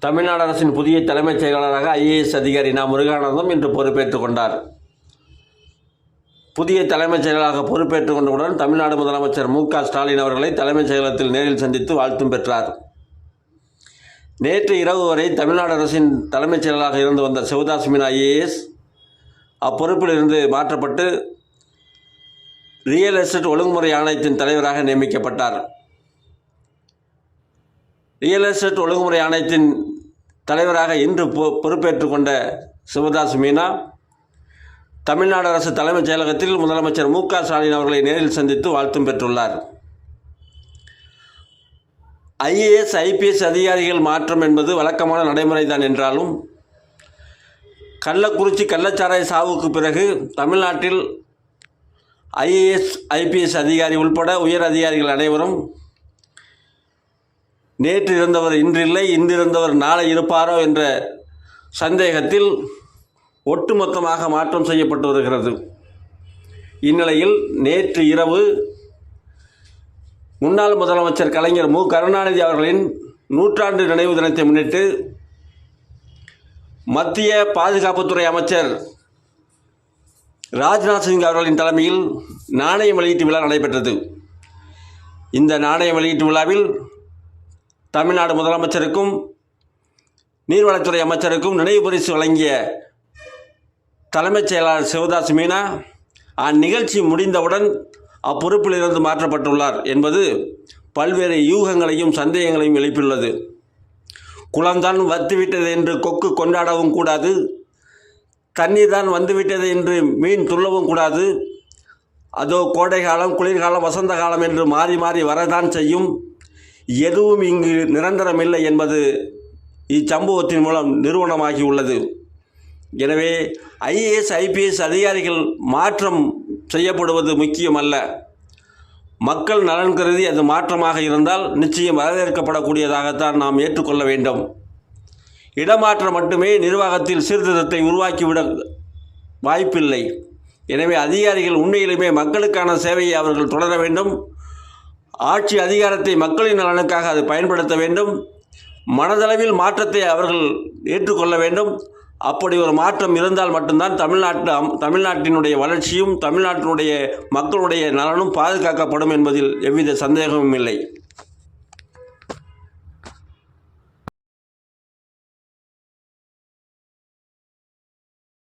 தமிழ்நாடு அரசின் புதிய தலைமைச் செயலாளராக ஐஏஎஸ் அதிகாரி நா. முருகானந்தம் இன்று பொறுப்பேற்றுக் கொண்டார். புதிய தலைமைச் செயலாளராக பொறுப்பேற்றுக் கொண்டவுடன் தமிழ்நாடு முதலமைச்சர் மு.க. ஸ்டாலின் அவர்களை தலைமைச் செயலகத்தில் நேரில் சந்தித்து வாழ்த்தும் பெற்றார். நேற்று இரவு வரை தமிழ்நாடு அரசின் தலைமைச் செயலாளராக இருந்து வந்த சிவதாஸ் மீனா ஐஏஎஸ் அப்பொறுப்பில் இருந்து மாற்றப்பட்டு ரியல் எஸ்டேட் ஒழுங்குமுறை ஆணையத்தின் தலைவராக நியமிக்கப்பட்டார். ரியல் எஸ்டேட் ஒழுங்குமுறை ஆணையத்தின் தலைவராக இன்று பொறுப்பேற்றுக் கொண்ட சிவதாஸ் மீனா தமிழ்நாடு அரசு தலைமைச் செயலகத்தில் முதலமைச்சர் மு.க. ஸ்டாலின் அவர்களை நேரில் சந்தித்து வாழ்த்தும் பெற்றுள்ளார். ஐஏஎஸ் ஐபிஎஸ் அதிகாரிகள் மாற்றம் என்பது வழக்கமான நடைமுறைதான் என்றாலும் கள்ளக்குறிச்சி கள்ளச்சாராய சாவுக்கு பிறகு தமிழ்நாட்டில் ஐஏஎஸ் ஐபிஎஸ் அதிகாரி உள்பட உயர் அதிகாரிகள் அனைவரும் நேற்று இருந்தவர் இன்றில்லை, இன்றிருந்தவர் நாளை இருப்பாரோ என்ற சந்தேகத்தில் ஒட்டுமொத்தமாக மாற்றம் செய்யப்பட்டு வருகிறது. இந்நிலையில் நேற்று இரவு முன்னாள் முதலமைச்சர் கலைஞர் மு. கருணாநிதி அவர்களின் 100ஆண்டு நினைவு தினத்தை முன்னிட்டு மத்திய பாதுகாப்புத்துறை அமைச்சர் ராஜ்நாத் சிங் அவர்களின் தலைமையில் நாணய வெளியீட்டு விழா நடைபெற்றது. இந்த நாணய வெளியீட்டு விழாவில் தமிழ்நாடு முதலமைச்சருக்கும் நீர்வளத்துறை அமைச்சருக்கும் நினைவு பரிசு வழங்கிய தலைமைச் செயலாளர் சிவதாஸ் மீனா அந்நிகழ்ச்சி முடிந்தவுடன் அப்பொறுப்பில் இருந்து மாற்றப்பட்டுள்ளார் என்பது பல்வேறு யூகங்களையும் சந்தேகங்களையும் எழுப்பியுள்ளது. குளம்தான் வந்துவிட்டது என்று கொக்கு கொண்டாடவும் கூடாது, தண்ணீர் தான் வந்துவிட்டது என்று மீன் துள்ளவும் கூடாது, அதோ கோடை காலம், குளிர்காலம், வசந்த காலம் என்று மாறி மாறி வரதான் செய்யும், எதுவும் இங்கு நிரந்தரமில்லை என்பது இச்சம்பவத்தின் மூலம் நிரூபணமாகியுள்ளது. எனவே ஐஏஎஸ் ஐபிஎஸ் அதிகாரிகள் மாற்றம் செய்யப்படுவது முக்கியமல்ல. மக்கள் நலன் கருதி அது மாற்றமாக இருந்தால் நிச்சயம் வரவேற்கப்படக்கூடியதாகத்தான் நாம் ஏற்றுக்கொள்ள வேண்டும். இடமாற்றம் மட்டுமே நிர்வாகத்தில் சீர்திருத்தத்தை உருவாக்கிவிட வாய்ப்பில்லை. எனவே அதிகாரிகள் உண்மையிலுமே மக்களுக்கான சேவையை அவர்கள் தொடர வேண்டும். ஆட்சி அதிகாரத்தை மக்களின் நலனுக்காக அதை பயன்படுத்த வேண்டும். மனதளவில் மாற்றத்தை அவர்கள் ஏற்றுக்கொள்ள வேண்டும். அப்படி ஒரு மாற்றம் இருந்தால் மட்டும்தான் தமிழ்நாட்டினுடைய வளர்ச்சியும் தமிழ்நாட்டினுடைய மக்களுடைய நலனும் பாதுகாக்கப்படும் என்பதில் எவ்வித சந்தேகமும் இல்லை.